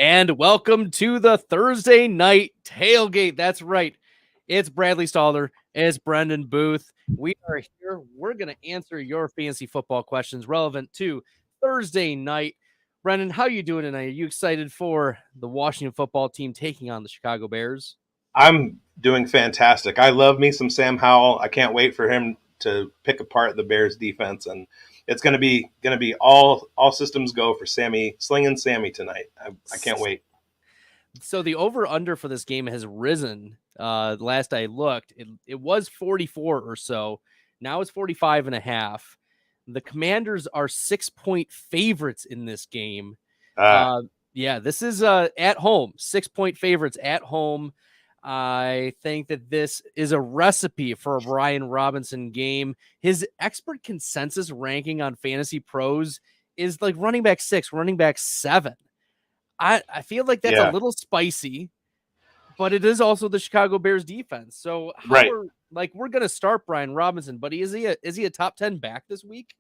And welcome to the Thursday night tailgate. That's right. It's Bradley Staller. It's Brendan Booth. We are here. We're going to answer your fantasy football questions relevant to Thursday night. Brendan, how you doing tonight? Are you excited for the Washington football team taking on the Chicago Bears? I'm doing fantastic. I love me some Sam Howell. I can't wait for him to pick apart the Bears defense, and it's going to be all systems go for Sammy slinging Sammy tonight. I can't wait. So the over-under for this game has risen. Last I looked, it was 44 or so. Now it's 45.5. The Commanders are 6-point favorites in this game. Uh, Yeah, this is at home, 6-point favorites at home. I think that this is a recipe for a Brian Robinson game. His expert consensus ranking on Fantasy Pros is like running back 6, running back 7. I feel like that's a yeah, little spicy, but it is also the Chicago Bears defense. So right. we're gonna start Brian Robinson, but is he a top 10 back this week?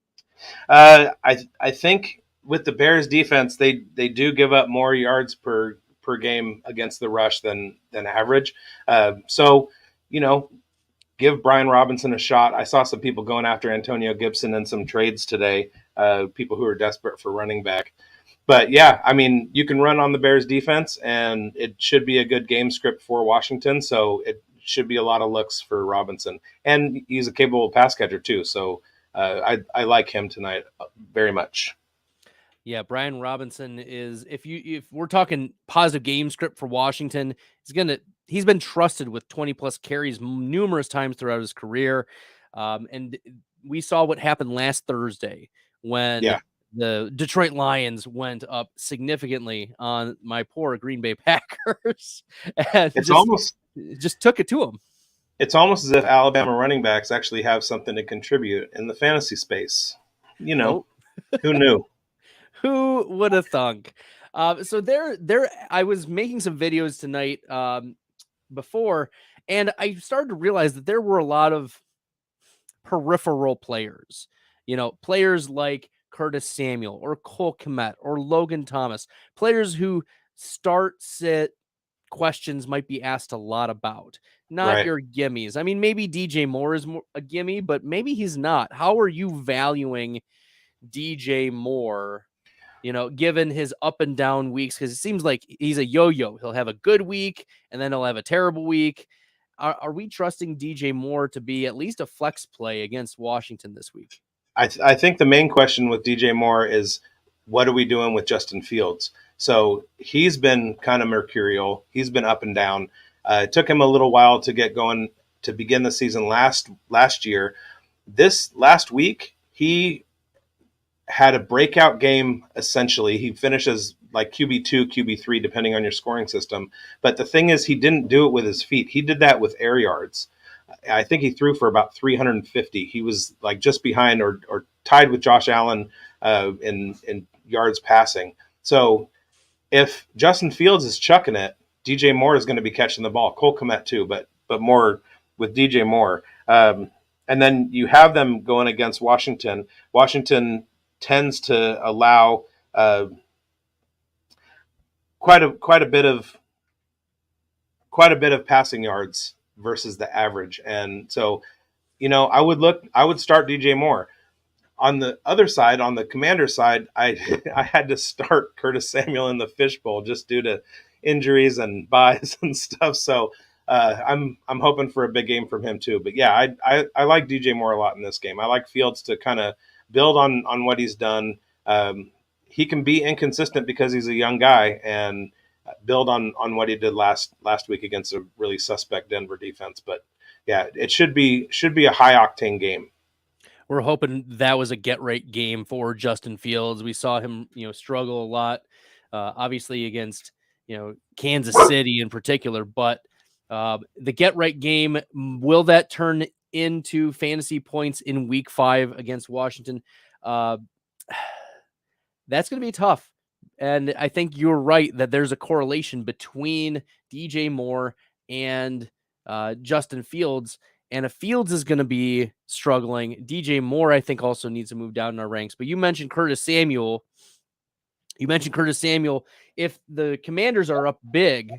I think with the Bears defense, they do give up more yards per game against the rush than average. So you know, give Brian Robinson a shot. I saw some people going after Antonio Gibson in some trades today. People who are desperate for running back. But yeah, I mean, you can run on the Bears defense, and it should be a good game script for Washington. So it should be a lot of looks for Robinson, and he's a capable pass catcher too. So I like him tonight very much. Yeah, Brian Robinson is if we're talking positive game script for Washington, he's been trusted with 20 plus carries numerous times throughout his career. And we saw what happened last Thursday when Yeah, the Detroit Lions went up significantly on my poor Green Bay Packers and it's almost just took it to them. it's almost as if Alabama running backs actually have something to contribute in the fantasy space. You know, Oh, who knew? who would have thunk? So I was making some videos tonight before, and I started to realize that there were a lot of peripheral players, players like Curtis Samuel or Cole Kmet or Logan Thomas, players who start sit questions might be asked a lot about, not Right. your gimmies. I mean, maybe DJ Moore is a gimme, but maybe he's not. How are you valuing DJ Moore, given his up and down weeks? Because it seems like he's a yo-yo. He'll have a good week and then he'll have a terrible week. Are we trusting DJ Moore to be at least a flex play against Washington this week? I think the main question with DJ Moore is what are we doing with Justin Fields? So he's been kind of mercurial. He's been up and down. It took him a little while to get going to begin the season last year. This last week, he had a breakout game. Essentially, he finishes like QB2, QB3, depending on your scoring system. But the thing is, he didn't do it with his feet. He did that with air yards. I think he threw for about 350. He was like just behind or tied with Josh Allen in yards passing. So if Justin Fields is chucking it, DJ Moore is going to be catching the ball. Cole Kmet too, but more with DJ Moore. And then you have them going against Washington. Washington tends to allow quite a bit of passing yards versus the average. And so, I would start DJ Moore. On the other side, on the Commander side, I I had to start Curtis Samuel in the fishbowl just due to injuries and buys and stuff. So I'm hoping for a big game from him too. But yeah, I like DJ Moore a lot in this game. I like Fields to kind of build on what he's done. He can be inconsistent because he's a young guy and build on what he did last week against a really suspect Denver defense. But yeah, it should be a high octane game. We're hoping that was a get right game for Justin Fields. We saw him, struggle a lot, obviously against, Kansas City in particular, but the get right game, will that turn into fantasy points in week 5 against Washington? That's going to be tough. And I think you're right that there's a correlation between DJ Moore and Justin Fields. And if Fields is going to be struggling, DJ Moore, I think, also needs to move down in our ranks. But you mentioned Curtis Samuel. You mentioned Curtis Samuel. If the Commanders are up big,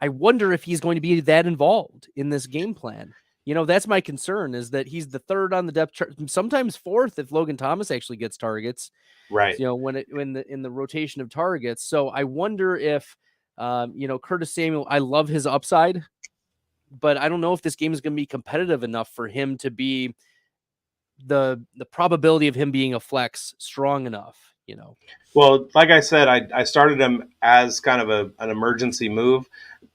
I wonder if he's going to be that involved in this game plan. That's my concern, is that he's the third on the depth chart, sometimes fourth if Logan Thomas actually gets targets. Right. In the rotation of targets. So I wonder if Curtis Samuel, I love his upside, but I don't know if this game is going to be competitive enough for him to be the probability of him being a flex strong enough. Well, like I said, I started him as kind of an emergency move.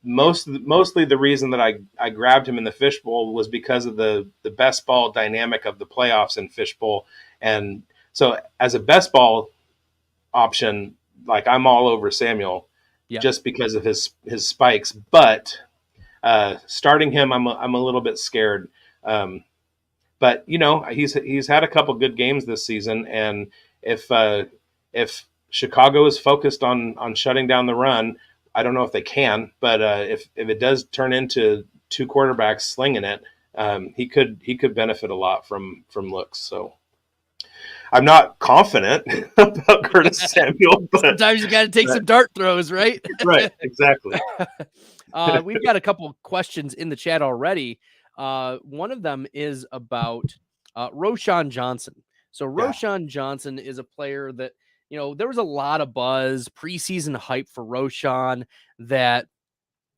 Mostly the reason that I grabbed him in the fishbowl was because of the best ball dynamic of the playoffs in fishbowl. And so as a best ball option, like, I'm all over Samuel just because of his spikes. But starting him, I'm a little bit scared. But he's had a couple good games this season, and if Chicago is focused on shutting down the run, I don't know if they can, but if it does turn into two quarterbacks slinging it, he could benefit a lot from looks. So I'm not confident about Curtis Samuel, but sometimes you got to take some dart throws, right? Right, exactly. We've got a couple questions in the chat already. One of them is about Roschon Johnson. So Roschon Johnson is a player that, there was a lot of buzz, preseason hype for Roschon, that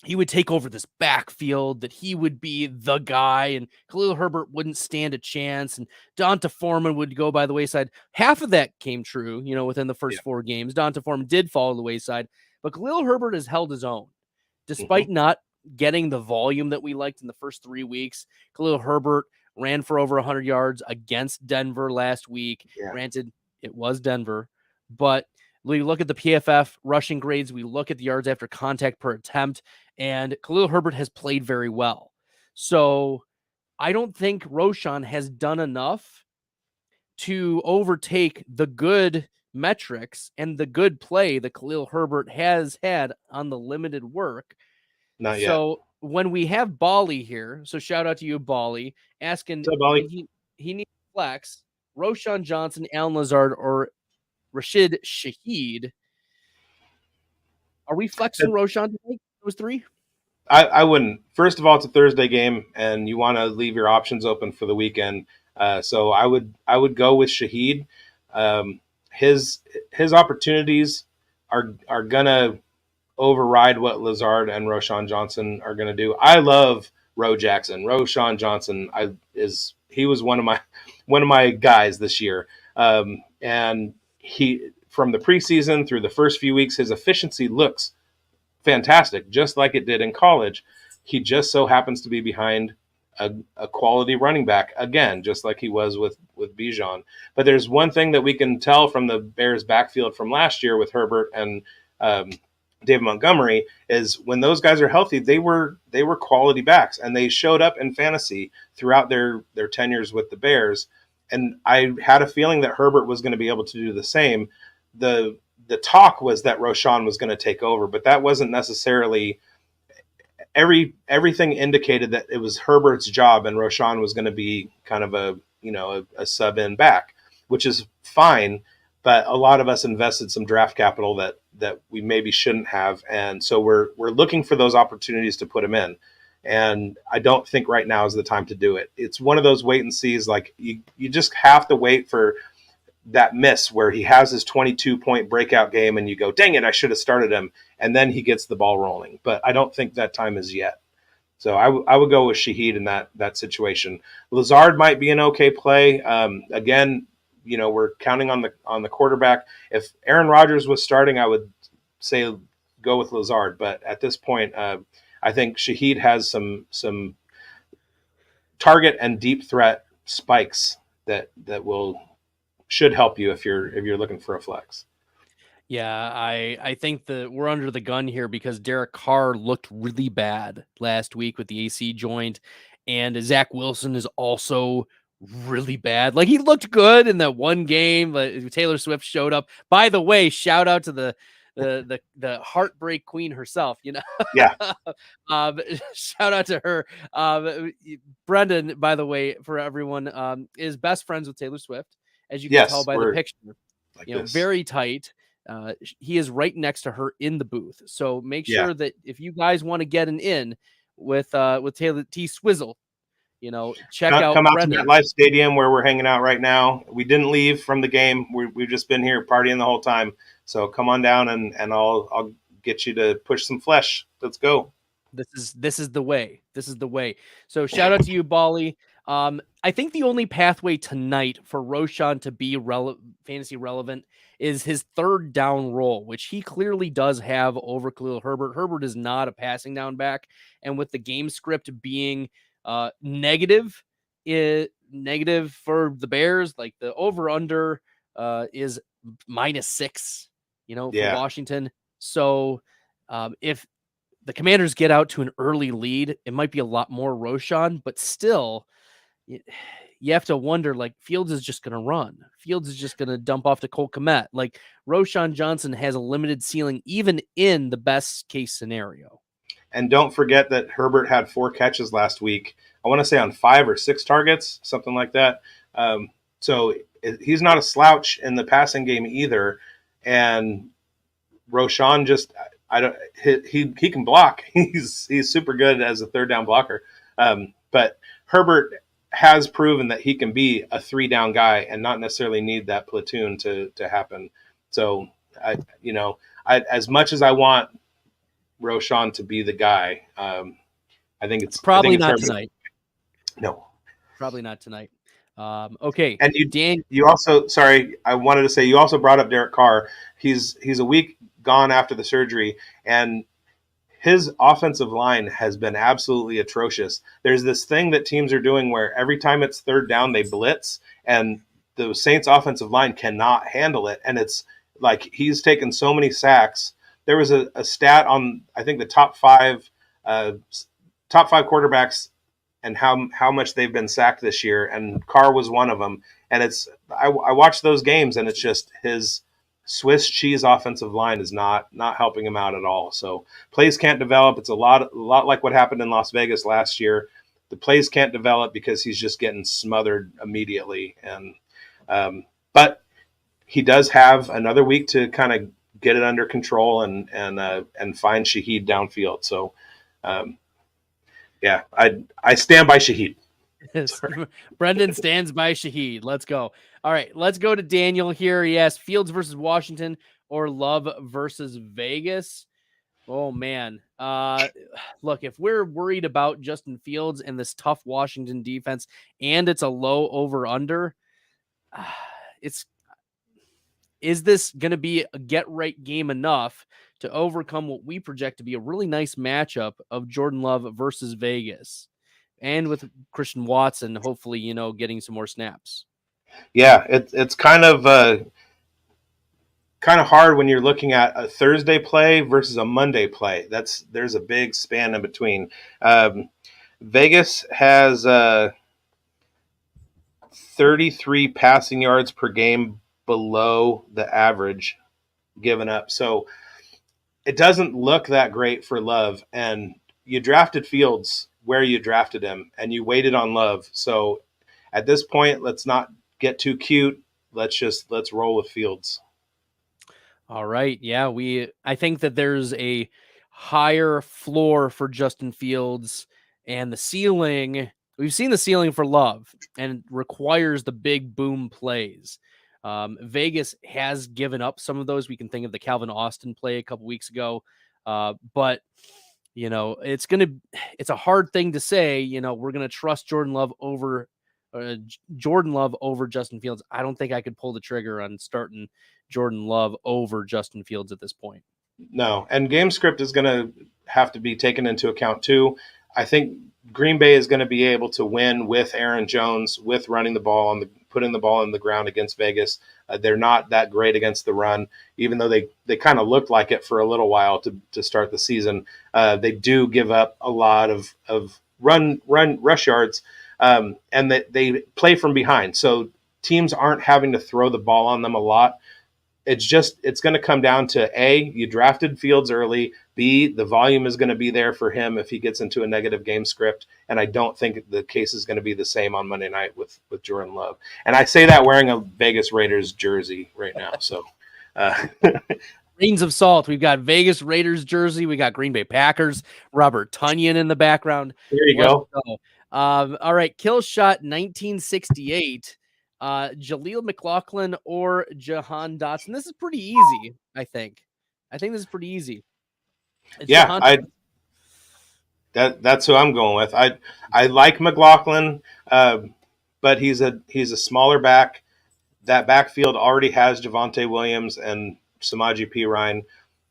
he would take over this backfield, that he would be the guy, and Khalil Herbert wouldn't stand a chance, and Donta Foreman would go by the wayside. Half of that came true, within the first 4 games. Donta Foreman did fall to the wayside, but Khalil Herbert has held his own. Despite not getting the volume that we liked in the first 3 weeks, Khalil Herbert ran for over 100 yards against Denver last week. Yeah. Granted, it was Denver, but we look at the PFF rushing grades, we look at the yards after contact per attempt, and Khalil Herbert has played very well. So I don't think Roschon has done enough to overtake the good metrics and the good play that Khalil Herbert has had on the limited work. Not yet. So when we have Bali here, so shout out to you, Bali, asking What's up, Bali? he needs flex, Roschon Johnson, Alan Lazard, or Rashid Shaheed. Are we flexing Roschon tonight? Those 3? I wouldn't. First of all, it's a Thursday game, and you want to leave your options open for the weekend. So I would go with Shaheed. His opportunities are gonna override what Lazard and Roschon Johnson are gonna do. I love Ro Jackson. Roschon Johnson he was one of my guys this year, and he, from the preseason through the first few weeks, his efficiency looks fantastic, just like it did in college. He just so happens to be behind a quality running back again, just like he was with Bijan. But there's one thing that we can tell from the Bears backfield from last year with Herbert and David Montgomery is when those guys are healthy, they were quality backs, and they showed up in fantasy throughout their tenures with the Bears. And I had a feeling that Herbert was going to be able to do the same. The talk was that Roschon was going to take over, but that wasn't necessarily everything indicated that it was Herbert's job and Roschon was going to be kind of a sub in back, which is fine. But a lot of us invested some draft capital that we maybe shouldn't have. And so we're looking for those opportunities to put him in. And I don't think right now is the time to do it. It's one of those wait and sees. Like you just have to wait for that miss where he has his 22-point breakout game and you go, dang it, I should have started him. And then he gets the ball rolling. But I don't think that time is yet. So I would go with Shaheed in that situation. Lazard might be an okay play. Again, we're counting on the quarterback. If Aaron Rodgers was starting, I would say go with Lazard. But at this point, I think Shaheed has some target and deep threat spikes that should help you if you're looking for a flex. Yeah, I think that we're under the gun here because Derek Carr looked really bad last week with the AC joint, and Zach Wilson is also really bad. Like, he looked good in that one game, but Taylor Swift showed up. By the way, shout out to the heartbreak queen herself, Yeah. Shout out to her. Brendan, by the way, for everyone, is best friends with Taylor Swift, as you can tell by the picture. Like very tight. he is right next to her in the booth. So make Yeah. sure that if you guys want to get an in with Taylor T Swizzle, check out Come out to Brendan. MetLife Stadium where we're hanging out right now. We didn't leave from the game. We've just been here partying the whole time. So come on down and I'll get you to push some flesh. Let's go. This is the way. This is the way. So shout out to you, Bali. I think the only pathway tonight for Roshan to be fantasy relevant is his third down role, which he clearly does have over Khalil Herbert. Herbert is not a passing down back, and with the game script being negative, negative for the Bears, like the over under is -6, for Yeah. Washington. So if the Commanders get out to an early lead, it might be a lot more Roshan, but still, you have to wonder, like, Fields is just going to run. Fields is just going to dump off to Cole Kmet. Like, Roshan Johnson has a limited ceiling, even in the best case scenario. And don't forget that Herbert had 4 catches last week. I want to say on 5 or 6 targets, something like that. So he's not a slouch in the passing game either. And Roshan just, he can block. He's super good as a third down blocker. But Herbert has proven that he can be a 3-down guy and not necessarily need that platoon to happen. So as much as I want Roshan to be the guy, I think it's probably not tonight. No, probably not tonight. Okay. And you also, sorry, I wanted to say, you also brought up Derek Carr. He's a week gone after the surgery, and his offensive line has been absolutely atrocious. There's this thing that teams are doing where every time it's third down, they blitz, and the Saints offensive line cannot handle it. And it's like he's taken so many sacks. There was a stat on, I think, the top five quarterbacks and how much they've been sacked this year, and Carr was one of them. And I watched those games, and it's just his Swiss cheese offensive line is not helping him out at all. So plays can't develop. It's a lot like what happened in Las Vegas last year. The plays can't develop because he's just getting smothered immediately. And but he does have another week to kind of get it under control and find Shaheed downfield. So yeah, I stand by Shaheed. Brendan stands by Shaheed. Let's go. All right, let's go to Daniel here. He asked Fields versus Washington or Love versus Vegas. Oh, man. Look, if we're worried about Justin Fields and this tough Washington defense and it's a low over-under, is this going to be a get-right game enough to overcome what we project to be a really nice matchup of Jordan Love versus Vegas? And with Christian Watson, hopefully, getting some more snaps. Yeah, it's kind of hard when you're looking at a Thursday play versus a Monday play. There's a big span in between. Vegas has 33 passing yards per game below the average given up. So it doesn't look that great for Love. And you drafted Fields where you drafted him, and you waited on Love. So at this point, let's not get too cute. Let's roll with Fields. All right. Yeah, I think that there's a higher floor for Justin Fields, and the ceiling, we've seen the ceiling for Love, and it requires the big boom plays. Vegas has given up some of those. We can think of the Calvin Austin play a couple weeks ago. But it's a hard thing to say, we're going to trust Jordan Love over Justin Fields. I don't think I could pull the trigger on starting Jordan Love over Justin Fields at this point. No, and game script is going to have to be taken into account too. I think Green Bay is going to be able to win with Aaron Jones, with running the ball putting the ball in the ground against Vegas. They're not that great against the run, even though they kind of looked like it for a little while to start the season. They do give up a lot of rush yards, and they play from behind. So teams aren't having to throw the ball on them a lot. It's going to come down to A, you drafted Fields early. B, the volume is going to be there for him if he gets into a negative game script. And I don't think the case is going to be the same on Monday night with Jordan Love. And I say that wearing a Vegas Raiders jersey right now. So Uh, Grains of salt. We've got Vegas Raiders jersey. We got Green Bay Packers. Robert Tunyon in the background. there you Let's go. go. All right. Kill shot 1968. Jaleel McLaughlin or Jahan Dotson. This is pretty easy, I think. I think this is pretty easy. It's Yeah, Jahan. that's who I'm going with. I like McLaughlin, but he's a smaller back. That backfield already has Javonte Williams and Samaje Perine.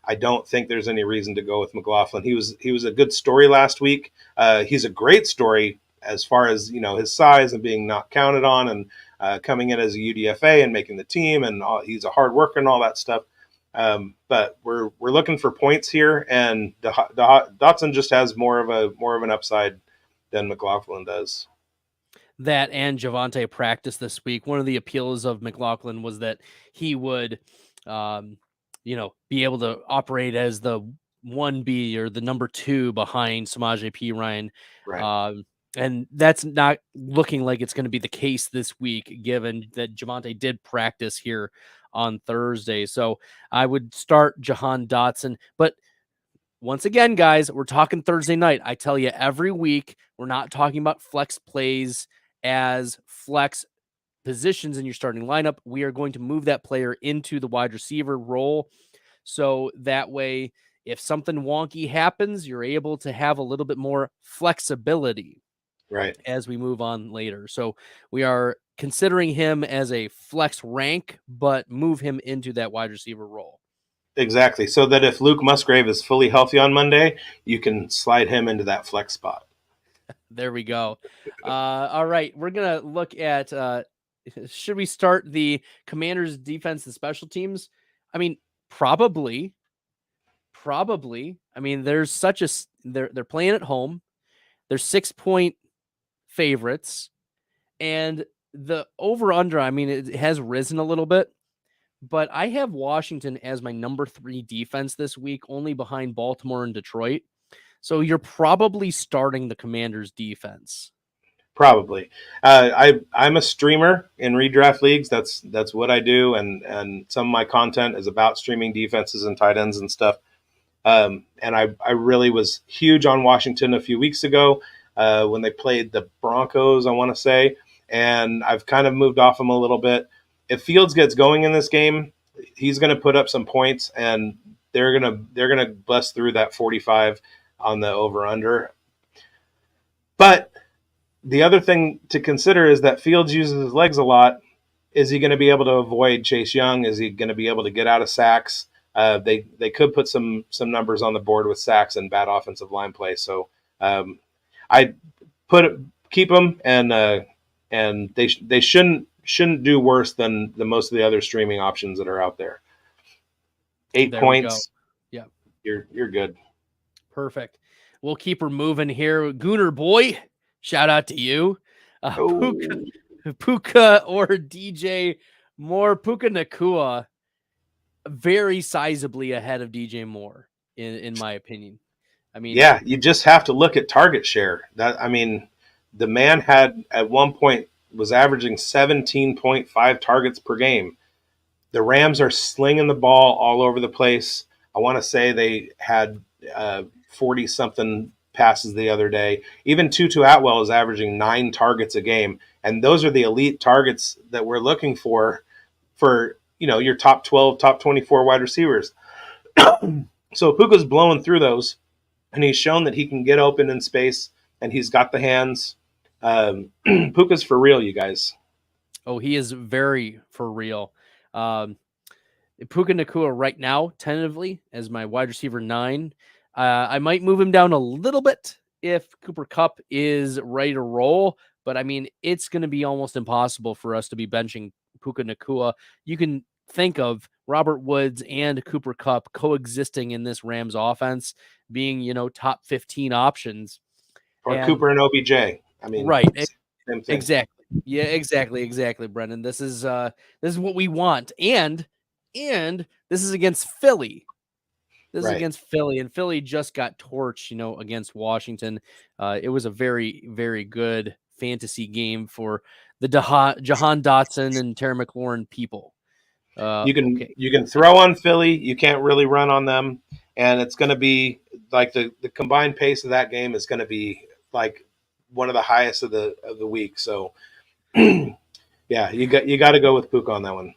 I don't think there's any reason to go with McLaughlin. He was a good story last week. He's a great story as far as his size and being not counted on, and coming in as a UDFA and making the team, and he's a hard worker and all that stuff. But we're looking for points here, and Dotson just has more of an upside than McLaughlin does. That and Javonte practiced this week. One of the appeals of McLaughlin was that he would, be able to operate as the 1B or the number 2 behind Samaje Perine. Right. And that's not looking like it's going to be the case this week, given that Javonte did practice here on Thursday. So I would start Jahan Dotson. But once again, guys, we're talking Thursday night. I tell you every week, we're not talking about flex plays as flex positions in your starting lineup. We are going to move that player into the wide receiver role. So that way, if something wonky happens, you're able to have a little bit more flexibility Right. as we move on later. So we are considering him as a flex rank, but move him into that wide receiver role. Exactly. So that if Luke Musgrave is fully healthy on Monday, you can slide him into that flex spot. There we go. All right. We're going to look at, should we start the Commanders defense and special teams? I mean, probably. I mean, there's such a, they're playing at home. They're 6-point favorites, and the over under, I mean, it has risen a little bit, but I have Washington as my number 3 defense this week, only behind Baltimore and Detroit. So you're probably starting the Commanders defense. Probably. I'm a streamer in redraft leagues. That's what I do, and some of my content is about streaming defenses and tight ends and stuff. And I really was huge on Washington a few weeks ago when they played the Broncos, I want to say, and I've kind of moved off them a little bit. If Fields gets going in this game, he's going to put up some points, and they're gonna bust through that 45 on the over under. But the other thing to consider is that Fields uses his legs a lot. Is he going to be able to avoid Chase Young? Is he going to be able to get out of sacks? They could put some numbers on the board with sacks and bad offensive line play. So I keep them, and they shouldn't do worse than the most of the other streaming options that are out there. 8 There points. Yeah, you're good. Perfect. We'll keep her moving here. Gooner boy, shout out to you. Puka or DJ Moore. Puka Nacua, very sizably ahead of DJ Moore, in my opinion. I mean, yeah, you just have to look at target share. The man had at one point was averaging 17.5 targets per game. The Rams are slinging the ball all over the place. I want to say they had 40-something passes the other day. Even Tutu Atwell is averaging 9 targets a game, and those are the elite targets that we're looking for your top 12, top 24 wide receivers. So Puka's blowing through those, and he's shown that he can get open in space, and he's got the hands. Puka's for real, you guys. Oh, he is very for real. Puka Nacua right now, tentatively, as my wide receiver 9. I might move him down a little bit if Cooper Kupp is ready to roll, but I mean, it's going to be almost impossible for us to be benching Puka Nacua. You can think of Robert Woods and Cooper Kupp coexisting in this Rams offense, being, top 15 options. Or Cooper and OBJ. I mean, right. Same thing. Exactly. Yeah, exactly, Brendan. This is what we want. And this is against Philly. This is against Philly, and Philly just got torched, against Washington. It was a very, very good fantasy game for the Jahan Dotson and Terry McLaurin people. Okay. You can throw on Philly. You can't really run on them, and it's going to be like the combined pace of that game is going to be like one of the highest of the week. So yeah, you got to go with Puka on that one.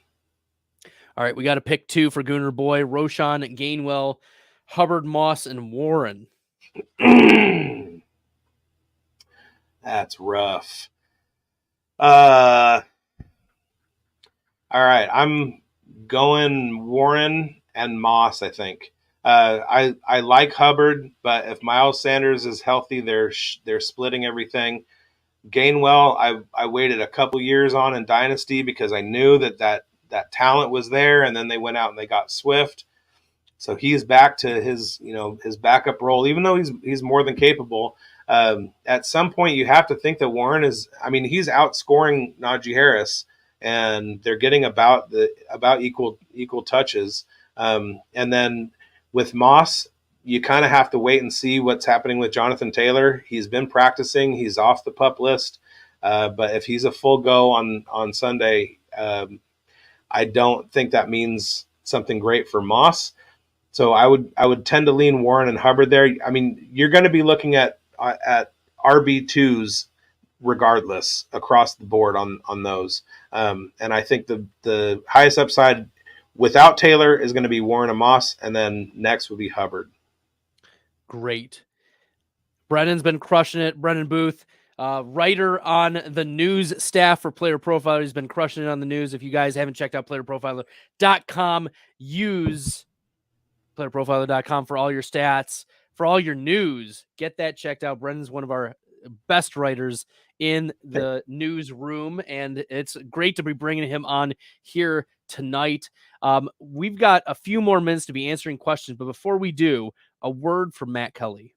All right, we got to pick 2 for Gooner Boy: Roshan, Gainwell, Hubbard, Moss, and Warren. That's rough. All right, I'm going Warren and Moss. I think. I like Hubbard, but if Miles Sanders is healthy, they're splitting everything. Gainwell, I waited a couple years on in Dynasty because I knew that talent was there, and then they went out and they got Swift. So he's back to his his backup role, even though he's more than capable. At some point, you have to think that Warren is. I mean, he's outscoring Najee Harris, and they're getting about equal touches. And then with Moss, you kind of have to wait and see what's happening with Jonathan Taylor. He's been practicing. He's off the PUP list. But if he's a full go on Sunday, I don't think that means something great for Moss. So I would tend to lean Warren and Hubbard there. I mean, you're going to be looking at RB2s regardless across the board on those. And I think the highest upside without Taylor is going to be Warren and Moss, and then next will be Hubbard. Great. Brennan's been crushing it. Brennan Booth, writer on the news staff for Player Profiler. He's been crushing it on the news. If you guys haven't checked out playerprofiler.com, use playerprofiler.com for all your stats, for all your news. Get that checked out. Brennan's one of our best writers in the newsroom, and it's great to be bringing him on here tonight. We've got a few more minutes to be answering questions, but before we do, a word from Matt Kelly.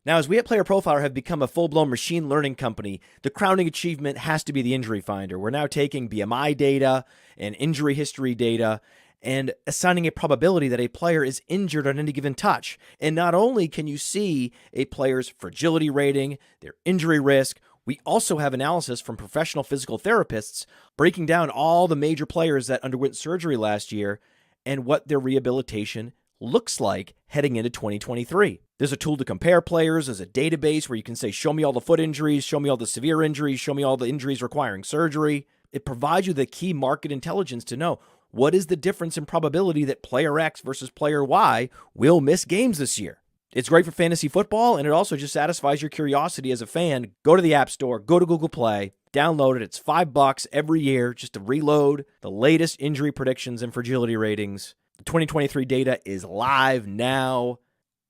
Now, as we at Player Profiler have become a full-blown machine learning company, the crowning achievement has to be the injury finder. We're now taking BMI data and injury history data and assigning a probability that a player is injured on any given touch. And not only can you see a player's fragility rating, their injury risk, we also have analysis from professional physical therapists breaking down all the major players that underwent surgery last year and what their rehabilitation looks like heading into 2023. There's a tool to compare players. There's a database where you can say, show me all the foot injuries, show me all the severe injuries, show me all the injuries requiring surgery. It provides you the key market intelligence to know what is the difference in probability that player X versus player Y will miss games this year. It's great for fantasy football, and it also just satisfies your curiosity as a fan. Go to the App Store, go to Google Play, download it. It's $5 every year just to reload the latest injury predictions and fragility ratings. The 2023 data is live now.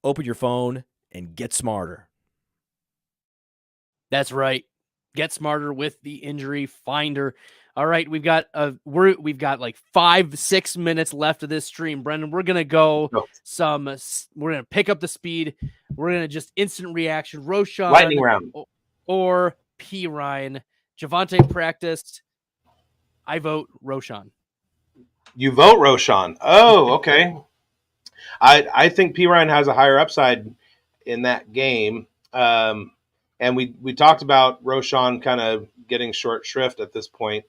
Open your phone and get smarter. That's right. Get smarter with the injury finder. All right, we've got like 5-6 minutes left of this stream, Brendan. We're gonna go we're gonna pick up the speed. We're gonna just instant reaction. Roshan Lightning round or P Ryan. Javonte practiced. I vote Roshan. You vote Roshan. Oh, okay. I think P Ryan has a higher upside in that game. And we talked about Roshan kind of getting short shrift at this point.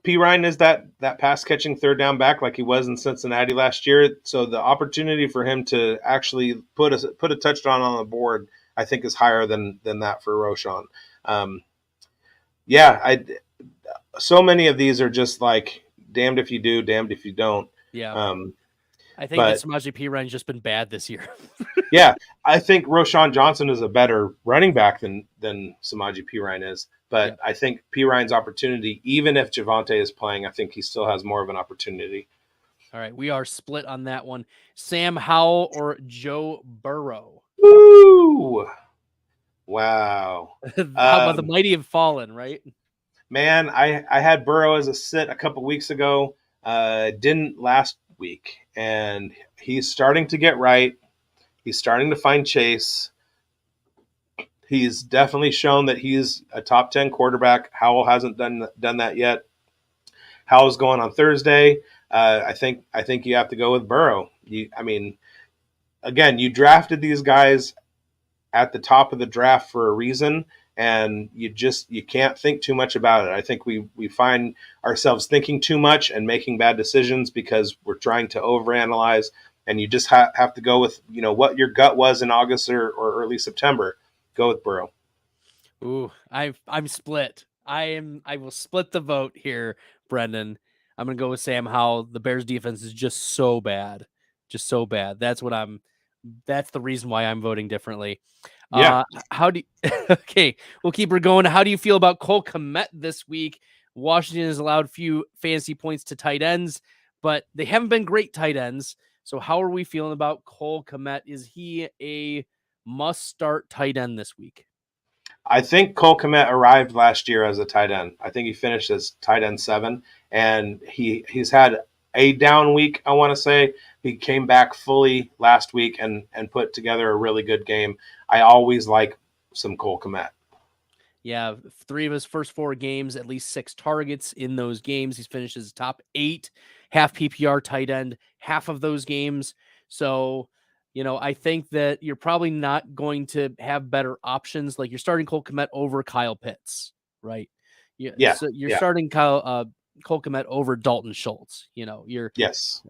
P Ryan is that pass catching third down back like he was in Cincinnati last year. So the opportunity for him to actually put a touchdown on the board, I think, is higher than that for Roshan. So many of these are just like damned if you do, damned if you don't. Yeah. I think that Samaje Perine's just been bad this year. Yeah, I think Roshan Johnson is a better running back than Samaje Perine is. But yeah. I think Perine's opportunity, even if Javonte is playing, I think he still has more of an opportunity. All right, we are split on that one. Sam Howell or Joe Burrow? Woo! Wow. How about the mighty have fallen, right? Man, I had Burrow as a sit a couple weeks ago. Didn't last week. And he's starting to get right. He's starting to find Chase. He's definitely shown that he's a top 10 quarterback. Howell hasn't done that yet. Howell's going on Thursday. I think you have to go with Burrow. Again, you drafted these guys at the top of the draft for a reason, and you can't think too much about it. I think we find ourselves thinking too much and making bad decisions because we're trying to overanalyze, and you just have to go with, what your gut was in August or early September. Go with Burrow. Ooh, I'm split. I will split the vote here, Brendan. I'm gonna go with Sam Howell. The Bears defense is just so bad. Just so bad. That's the reason why I'm voting differently. Yeah. How do you, okay, we'll keep her going. How do you feel about Cole Kmet this week? Washington has allowed few fantasy points to tight ends, but they haven't been great tight ends. So how are we feeling about Cole Kmet? Is he a must-start tight end this week? I think Cole Kmet arrived last year as a tight end. I think he finished as tight end 7, and he's had a down week, I want to say. He came back fully last week and put together a really good game. I always like some Cole Kmet. Yeah, 3 of his first 4 games, at least 6 targets in those games. He's finished as top 8 half PPR tight end, half of those games. So, I think that you're probably not going to have better options. Like, you're starting Cole Kmet over Kyle Pitts, right? Yeah. So you're starting Cole Kmet over Dalton Schultz. Yes.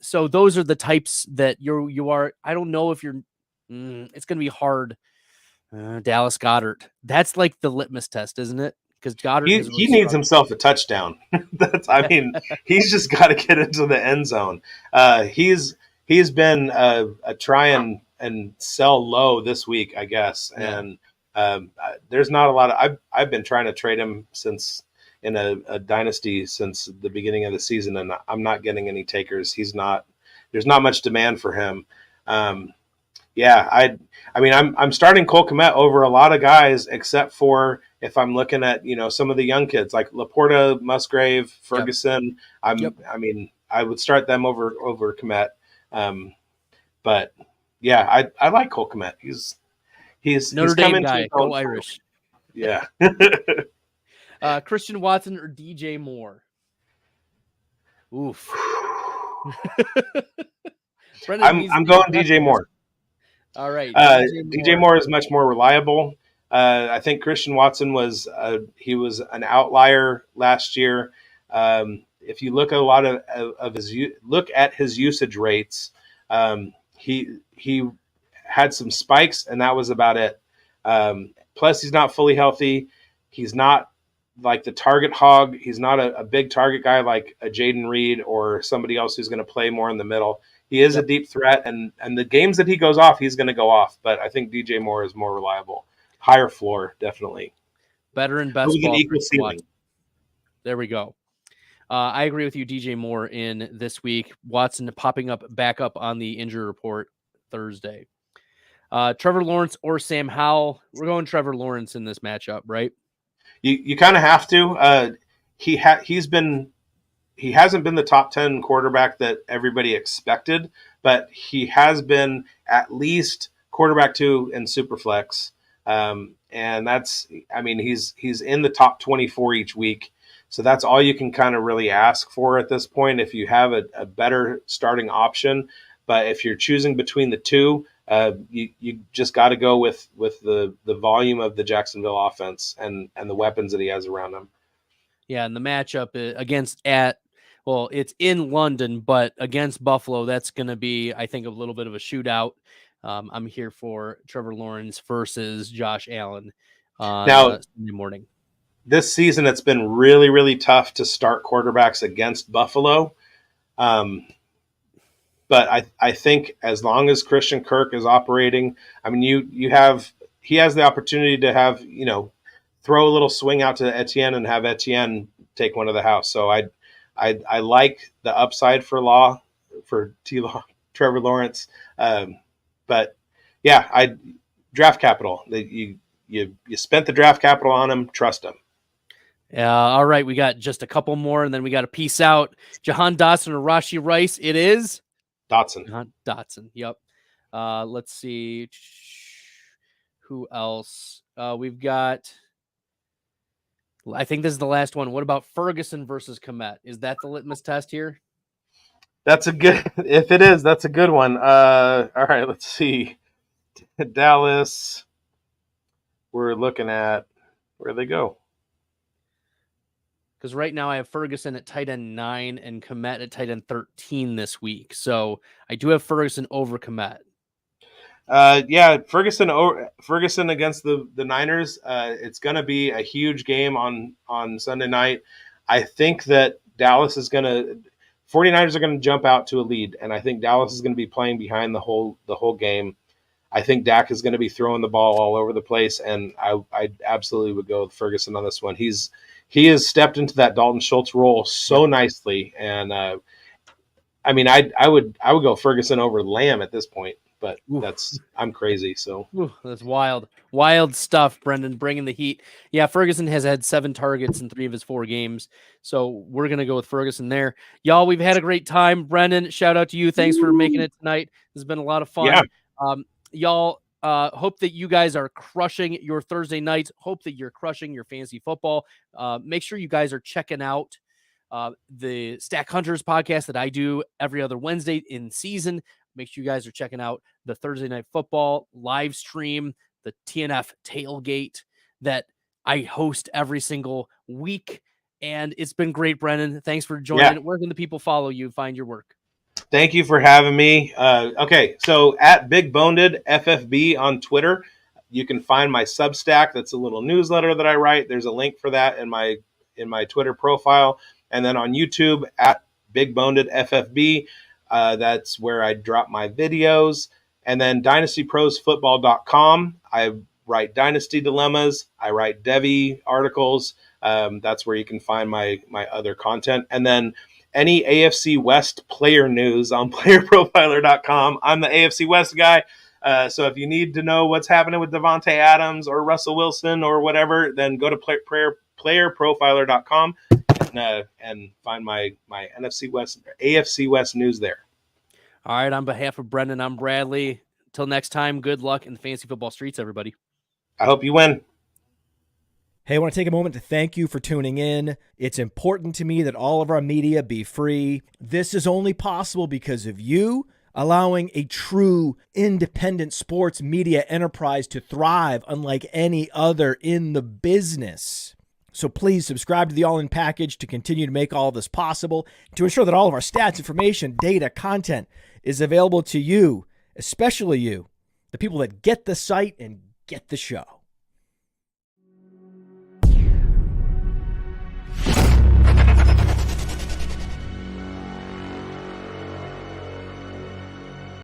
So those are the types that you are. I don't know if you're. It's going to be hard. Dallas Goedert. That's like the litmus test, isn't it? Because Goddard he has really needs struggled. himself a touchdown. He's just got to get into the end zone. He's been a try and sell low this week, I guess. Yeah. And there's not a lot of. I've been trying to trade him since in a dynasty since the beginning of the season, and I'm not getting any takers. There's not much demand for him. Yeah, I'm starting Cole Kmet over a lot of guys, except for if I'm looking at some of the young kids like Laporta, Musgrave, Ferguson. Yep. I would start them over Kmet. But yeah, I like Cole Kmet. He's Notre Dame guy. Go Irish. Yeah. Christian Watson or DJ Moore? Oof. I'm going DJ Moore. All right. DJ Moore is much more reliable. I think Christian Watson was an outlier last year. If you look at a lot of his usage rates, he had some spikes, and that was about it. Plus, he's not fully healthy. He's not like the target hog. He's not a big target guy like a Jaden Reed or somebody else who's going to play more in the middle. He is a deep threat, and the games that he goes off, he's going to go off. But I think DJ Moore is more reliable. Higher floor, definitely. Better and best ball. Equal ceiling. There we go. I agree with you, DJ Moore, in this week. Watson popping back up on the injury report Thursday. Trevor Lawrence or Sam Howell? We're going Trevor Lawrence in this matchup, right? You kind of have to. He hasn't been the top 10 quarterback that everybody expected, but he has been at least quarterback 2 in Superflex. And that's, he's in the top 24 each week. So that's all you can kind of really ask for at this point if you have a better starting option. But if you're choosing between the two, you just got to go with the volume of the Jacksonville offense and the weapons that he has around him. Yeah, and the matchup it's in London, but against Buffalo, that's going to be, I think, a little bit of a shootout. I'm here for Trevor Lawrence versus Josh Allen on Sunday morning. This season, it's been really, really tough to start quarterbacks against Buffalo. But I think as long as Christian Kirk is operating, he has the opportunity to have, throw a little swing out to Etienne and have Etienne take one to the house. So I like the upside for Trevor Lawrence. But yeah, draft capital. You spent the draft capital on him. Trust him. All right, we got just a couple more, and then we got to peace out. Jahan Dotson or Rashee Rice? It is Dotson. Dotson. Yep. Let's see. Who else? We've got. I think this is the last one. What about Ferguson versus Kmet? Is that the litmus test here? That's a good. If it is, that's a good one. All right, let's see. Dallas. we're looking at where they go. Because right now I have Ferguson at tight end 9 and Kmet at tight end 13 this week. So I do have Ferguson over Kmet. Yeah, Ferguson against the Niners. It's going to be a huge game on Sunday night. I think that Dallas is going to 49ers are going to jump out to a lead, and I think Dallas is going to be playing behind the whole game. I think Dak is going to be throwing the ball all over the place, and I absolutely would go with Ferguson on this one. He has stepped into that Dalton Schultz role so nicely, and I mean, I would go Ferguson over Lamb at this point, but I'm crazy. So that's wild stuff. Brendan bringing the heat. Yeah, Ferguson has had 7 targets in 3 of his 4 games, so we're gonna go with Ferguson there. Y'all, we've had a great time. Brendan, shout out to you. Thanks for making it tonight. This has been a lot of fun. Yeah. Y'all, hope that you guys are crushing your Thursday nights. Hope that you're crushing your fantasy football. Make sure you guys are checking out the Stack Hunters podcast that I do every other Wednesday in season. Make sure you guys are checking out the Thursday Night Football live stream, the TNF Tailgate that I host every single week. And it's been great, Brennan. Thanks for joining. Yeah. Where can the people follow you, find your work? Thank you for having me. Okay, so at Big Boned FFB on Twitter, you can find my Substack. That's a little newsletter that I write. There's a link for that in my Twitter profile. And then on YouTube at Big Boned FFB, that's where I drop my videos. And then DynastyProsFootball.com, I write Dynasty Dilemmas. I write Devy articles. That's where you can find my other content. And then any AFC West player news on PlayerProfiler.com. I'm the AFC West guy. So if you need to know what's happening with Devontae Adams or Russell Wilson or whatever, then go to PlayerProfiler.com and find my AFC West news there. All right. On behalf of Brendan, I'm Bradley. Until next time, good luck in the fantasy football streets, everybody. I hope you win. Hey, I want to take a moment to thank you for tuning in. It's important to me that all of our media be free. This is only possible because of you allowing a true independent sports media enterprise to thrive unlike any other in the business. So please subscribe to the All In Package to continue to make all of this possible, to ensure that all of our stats, information, data, content is available to you, especially you, the people that get the site and get the show.